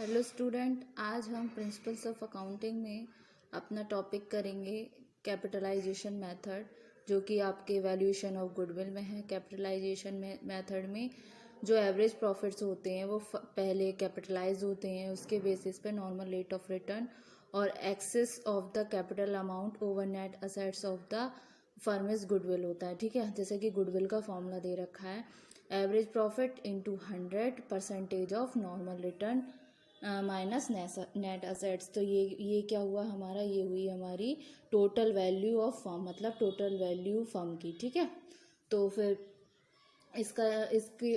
Hello student, आज हम principles of accounting में अपना टॉपिक करेंगे कैपिटलाइजेशन मेथड, जो कि आपके वैल्यूएशन ऑफ गुडविल में है। कैपिटलाइजेशन मेथड में जो एवरेज प्रॉफिट्स होते हैं वो पहले कैपिटलाइज होते हैं, उसके बेसिस पे नॉर्मल रेट ऑफ रिटर्न और excess of the capital amount over net assets of the firm is goodwill होता है। ठीक है, जैसे कि गुडविल का फॉर्मूला दे रखा है, average profit into 100% of normal return minus net assets. तो ये क्या हुआ हमारा, ये हुई हमारी टोटल वैल्यू ऑफ फर्म, मतलब टोटल वैल्यू फर्म की। ठीक है, तो फिर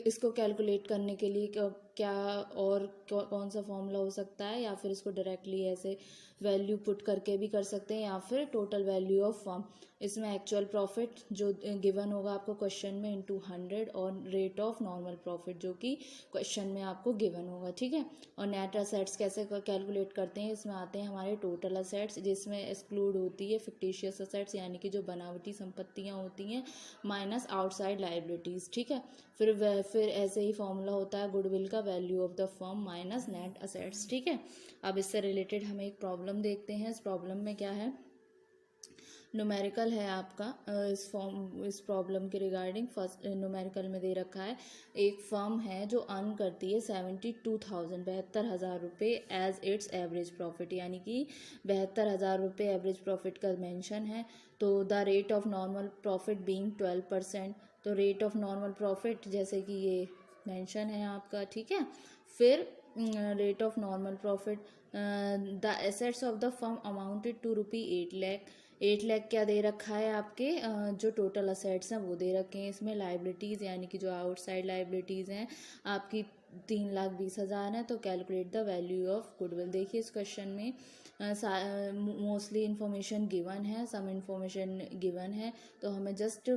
इसको कैलकुलेट करने के लिए क्या और कौन सा फॉर्मूला हो सकता है, या फिर इसको डायरेक्टली ऐसे वैल्यू पुट करके भी कर सकते हैं, या फिर टोटल वैल्यू ऑफ फर्म। इसमें एक्चुअल प्रॉफिट जो गिवन होगा आपको क्वेश्चन में इंटू 100 और रेट ऑफ नॉर्मल प्रॉफिट जो कि क्वेश्चन में आपको गिवन होगा। ठीक है, और नेट असेट्स कैसे कैलकुलेट करते हैं, इसमें आते हैं हमारे टोटल असेट्स, जिसमें एक्सक्लूड होती है फिक्टिशियस असेट्स यानी कि जो बनावटी संपत्तियाँ होती हैं, माइनस आउटसाइड लाइबिलिटीज़। ठीक है, फिर ऐसे ही फॉर्मूला होता है गुडविल का, value of the firm minus net assets. ठीक है, अब इससे रिलेटेड हम एक प्रॉब्लम देखते हैं। इस प्रॉब्लम में क्या है, न्यूमेरिकल है आपका। इस प्रॉब्लम के रिगार्डिंग फर्स्ट न्यूमेरिकल में दे रखा है, एक फर्म है जो अर्न करती है 72,000 रुपये एज इट्स एवरेज प्रॉफिट, यानी कि 72,000 रुपये एवरेज प्रॉफिट का मेंशन है। तो the rate of normal profit being 12%, तो रेट ऑफ नॉर्मल प्रॉफिट जैसे कि ये मेंशन है आपका। ठीक है, फिर rate of normal profit, the assets of the firm amounted to ₹8 lakh. 8 lakh क्या दे रखा है आपके, जो टोटल असेट्स हैं वो दे रखे हैं। इसमें लाइबिलिटीज़ यानी कि जो आउटसाइड लाइबिलिटीज़ हैं आपकी 3,20,000 है। तो calculate the value of goodwill. देखिए इस क्वेश्चन में मोस्टली इन्फॉर्मेशन गिवन है, सम इन्फॉर्मेशन गिवन है, तो हमें जस्ट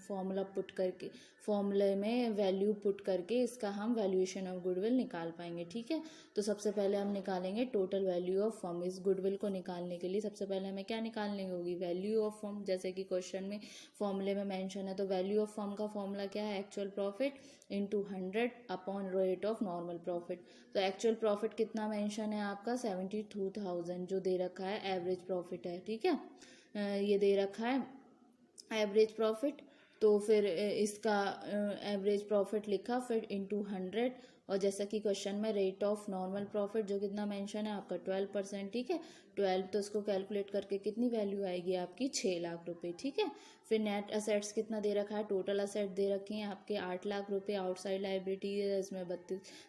फॉर्मूला पुट करके, फॉर्मूले में वैल्यू पुट करके इसका हम वैल्यूएशन ऑफ गुडविल निकाल पाएंगे। ठीक है, तो सबसे पहले हम निकालेंगे टोटल वैल्यू ऑफ फर्म। इस गुडविल को निकालने के लिए सबसे पहले हमें क्या निकालनी होगी, वैल्यू ऑफ फर्म, जैसे कि क्वेश्चन में फॉर्मूले में मेंशन है। तो वैल्यू ऑफ फर्म का फॉर्मूला क्या है, actual profit into 100 upon rate of normal profit. तो एक्चुअल प्रॉफिट कितना मेंशन है आपका, 72,000 जो दे रखा है एवरेज प्रॉफिट है। ठीक है, ये दे रखा है एवरेज प्रॉफिट। तो फिर इसका एवरेज प्रॉफिट लिखा, फिर इंटू 100, और जैसा कि क्वेश्चन में रेट ऑफ नॉर्मल प्रॉफिट जो कितना मेंशन है आपका 12%। ठीक है, 12, तो इसको कैलकुलेट करके कितनी वैल्यू आएगी आपकी 6 लाख रुपए। ठीक है, फिर नेट असेट्स कितना दे रखा है, टोटल असेट दे रखे हैं आपके 8 लाख रुपए, आउटसाइड लाइबिलिटी है इसमें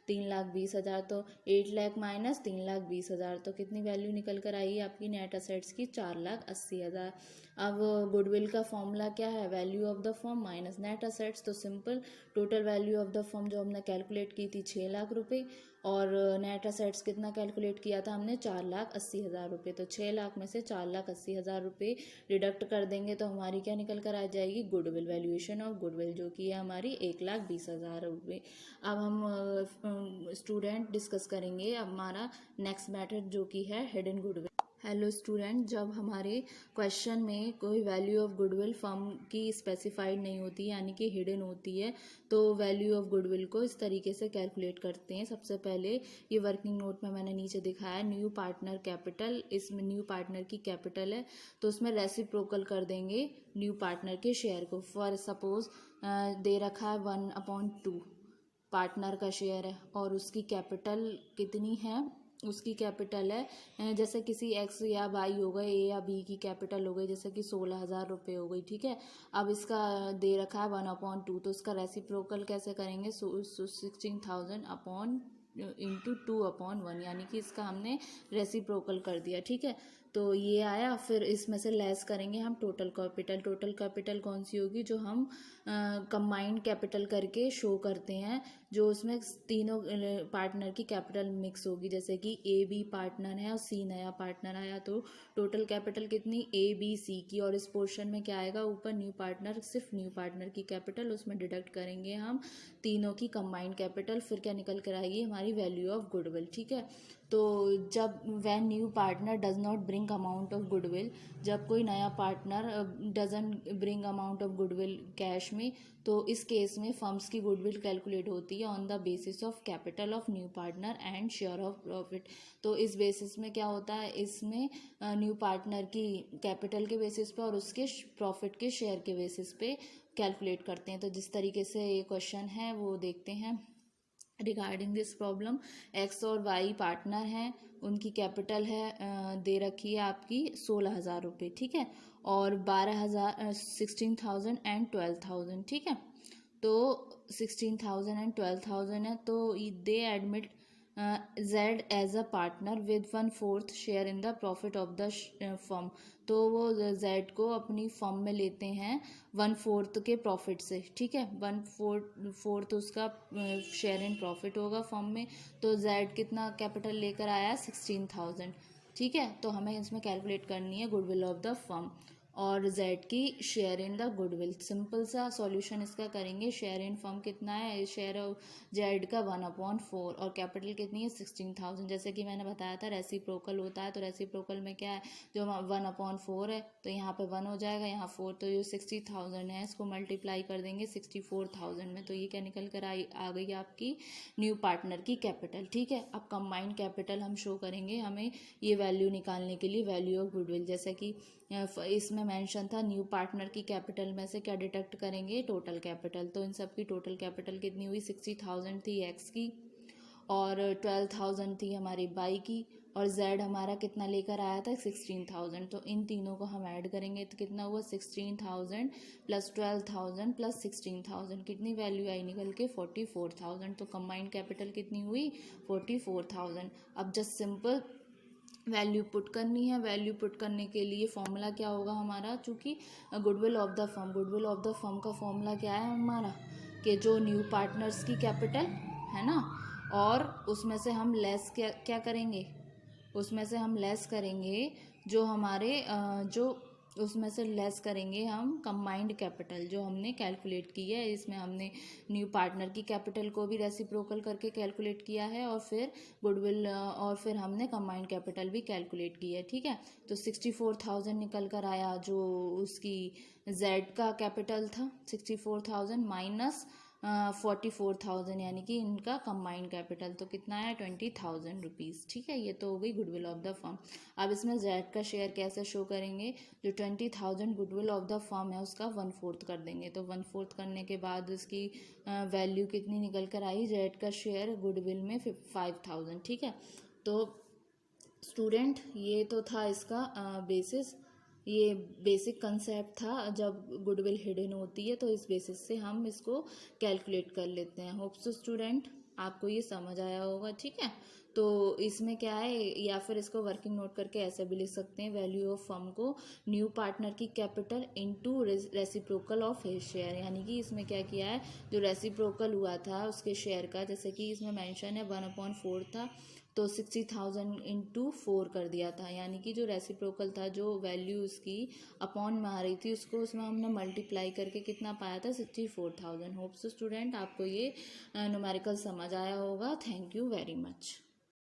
3,20,000। तो 8 लाख माइनस 3,20,000, तो कितनी वैल्यू निकल कर आई आपकी नेट असेट्स की, 4,80,000। अब गुडविल का फॉर्मूला क्या है, value of the firm minus net assets. तो simple, total value of the firm जो हमने कैलकुलेट की थी 6 लाख रुपए, और नेट असेट्स कितना कैलकुलेट किया था हमने, 4,80,000 रुपये। तो 6 लाख में से 4,80,000 रुपये डिडक्ट कर देंगे तो हमारी क्या निकल कर आ जाएगी, गुडविल, वैल्यूएशन ऑफ गुडविल, जो कि है हमारी 1,20,000 रुपये। अब हम स्टूडेंट डिस्कस करेंगे अब हमारा नेक्स्ट मेथड जो कि है हिडन गुडविल। हेलो स्टूडेंट, जब हमारे क्वेश्चन में कोई वैल्यू ऑफ गुडविल फर्म की स्पेसिफाइड नहीं होती यानी कि हिडन होती है, तो वैल्यू ऑफ गुडविल को इस तरीके से कैलकुलेट करते हैं। सबसे पहले ये वर्किंग नोट में मैंने नीचे दिखाया है, न्यू पार्टनर कैपिटल, इसमें न्यू पार्टनर की कैपिटल है तो उसमें रेसिप्रोकल कर देंगे न्यू पार्टनर के शेयर को। फॉर सपोज दे रखा है 1/2 पार्टनर का शेयर है और उसकी कैपिटल कितनी है, उसकी कैपिटल है जैसे किसी एक्स या वाई हो गए, ए या बी की कैपिटल हो गई जैसे कि 16,000 रुपये हो गई। ठीक है, अब इसका दे रखा है 1/2, तो उसका रेसिप्रोकल कैसे करेंगे, 16,000 अपॉन इंटू 2/1, यानी कि इसका हमने रेसिप्रोकल कर दिया। ठीक है, तो ये आया, फिर इसमें से लेस करेंगे हम टोटल कैपिटल। टोटल कैपिटल कौन सी होगी, जो हम कंबाइंड कैपिटल करके शो करते हैं, जो उसमें तीनों पार्टनर की कैपिटल मिक्स होगी, जैसे कि ए बी पार्टनर है और सी नया पार्टनर आया, तो टोटल कैपिटल कितनी, ए बी सी की, और इस पोर्शन में क्या आएगा ऊपर न्यू पार्टनर, सिर्फ न्यू पार्टनर की कैपिटल, उसमें डिडक्ट करेंगे हम तीनों की कंबाइंड कैपिटल, फिर क्या निकल कर आएगी हमारी वैल्यू ऑफ गुडविल। ठीक है, तो जब when new partner does not bring bring amount of goodwill, जब कोई नया partner doesn't bring amount of goodwill cash में, तो इस केस में फर्म्स की गुडविल कैलकुलेट होती है on the basis of capital of new partner and share of profit. तो इस बेसिस में क्या होता है, इसमें न्यू पार्टनर की कैपिटल के बेसिस पे और उसके प्रॉफिट के शेयर के बेसिस पे कैलकुलेट करते हैं। तो जिस तरीके से ये क्वेश्चन है वो देखते हैं। रिगार्डिंग दिस प्रॉब्लम, एक्स और वाई पार्टनर हैं, उनकी कैपिटल है दे रखी है आपकी 16,000 रुपये, ठीक है, और 12,000 16,000 एंड 12,000, ठीक है। तो 16,000 एंड 12,000 है, तो they admit Z as a partner with 1/4 share in the profit of the firm. तो वो जेड को अपनी फर्म में लेते हैं 1/4 के प्रॉफिट से, ठीक है, 1/4 उसका शेयर इन प्रॉफिट होगा फर्म में। तो जेड कितना कैपिटल लेकर आया, 16,000, ठीक है। तो हमें इसमें कैलकुलेट करनी है गुडविल ऑफ द फर्म और जेड की share in the goodwill. Simple सा सॉल्यूशन इसका करेंगे। शेयर इन फर्म कितना है, शेयर ऑफ जेड का 1/4 और कैपिटल कितनी है 16,000। जैसे कि मैंने बताया था रेसिप्रोकल होता है, तो रेसिप्रोकल में क्या है, जो 1/4 है तो यहाँ पे 1 हो जाएगा, यहाँ 4, तो ये 60,000 है, इसको मल्टीप्लाई कर देंगे 64,000 में, तो ये क्या निकल कर आ गई आपकी न्यू पार्टनर की कैपिटल, ठीक है। अब कंबाइंड कैपिटल हम शो करेंगे, हमें ये वैल्यू निकालने के लिए, वैल्यू ऑफ गुडविल। जैसे कि इसमें मेंशन था न्यू पार्टनर की कैपिटल में से क्या डिडक्ट करेंगे, टोटल कैपिटल। तो इन सब की टोटल कैपिटल कितनी हुई, 60,000 थी एक्स की और 12,000 थी हमारी बाई की, और जेड हमारा कितना लेकर आया था 16,000। तो इन तीनों को हम ऐड करेंगे तो कितना हुआ 16,000 प्लस 12,000 प्लस 16,000, कितनी वैल्यू आई निकल के 44,000। तो कंबाइंड कैपिटल कितनी हुई 44,000। अब जस्ट सिंपल वैल्यू पुट करनी है। वैल्यू पुट करने के लिए फॉर्मूला क्या होगा हमारा, चूँकि goodwill of the firm, goodwill of the firm का फॉर्मूला क्या है हमारा, कि जो न्यू पार्टनर्स की कैपिटल है ना, और उसमें से हम लेस क्या करेंगे, उसमें से हम लेस करेंगे जो हमारे जो उसमें से लेस करेंगे हम कंबाइंड कैपिटल जो हमने कैलकुलेट की है। इसमें हमने न्यू पार्टनर की कैपिटल को भी रेसिप्रोकल करके कैलकुलेट किया है और फिर गुडविल और फिर हमने कंबाइंड कैपिटल भी कैलकुलेट की है, ठीक है। तो 64,000 निकल कर आया जो उसकी जेड का कैपिटल था, 64,000 माइनस 44,000 यानी कि इनका कंबाइंड कैपिटल, तो कितना है 20,000 रुपीज़, ठीक है। ये तो हो गई गुडविल ऑफ द फर्म। अब इसमें जेड का शेयर कैसे शो करेंगे, जो 20,000 गुडविल ऑफ द फर्म है उसका 1/4 कर देंगे। तो 1/4 करने के बाद उसकी वैल्यू कितनी निकल कर आई, जेड का शेयर गुडविल में 5,000, ठीक है। तो स्टूडेंट ये तो था इसका बेसिस, ये बेसिक कंसेप्ट था। जब गुडविल हिडन होती है तो इस बेसिस से हम इसको कैलकुलेट कर लेते हैं। होप सो स्टूडेंट आपको ये समझ आया होगा, ठीक है। तो इसमें क्या है, या फिर इसको वर्किंग नोट करके ऐसे भी लिख सकते हैं, वैल्यू ऑफ फर्म को न्यू पार्टनर की capital into reciprocal of his share, यानी कि इसमें क्या किया है, जो रेसिप्रोकल हुआ था उसके शेयर का, जैसे कि इसमें मेंशन है 1/4 था, तो 60,000 इंटू 4 कर दिया था, यानी कि जो रेसिप्रोकल था, जो वैल्यू उसकी अपॉन में आ रही थी, उसको उसमें हमने मल्टीप्लाई करके कितना पाया था 64,000। होप सो स्टूडेंट आपको ये न्यूमेरिकल समझ आया होगा। Thank you very much.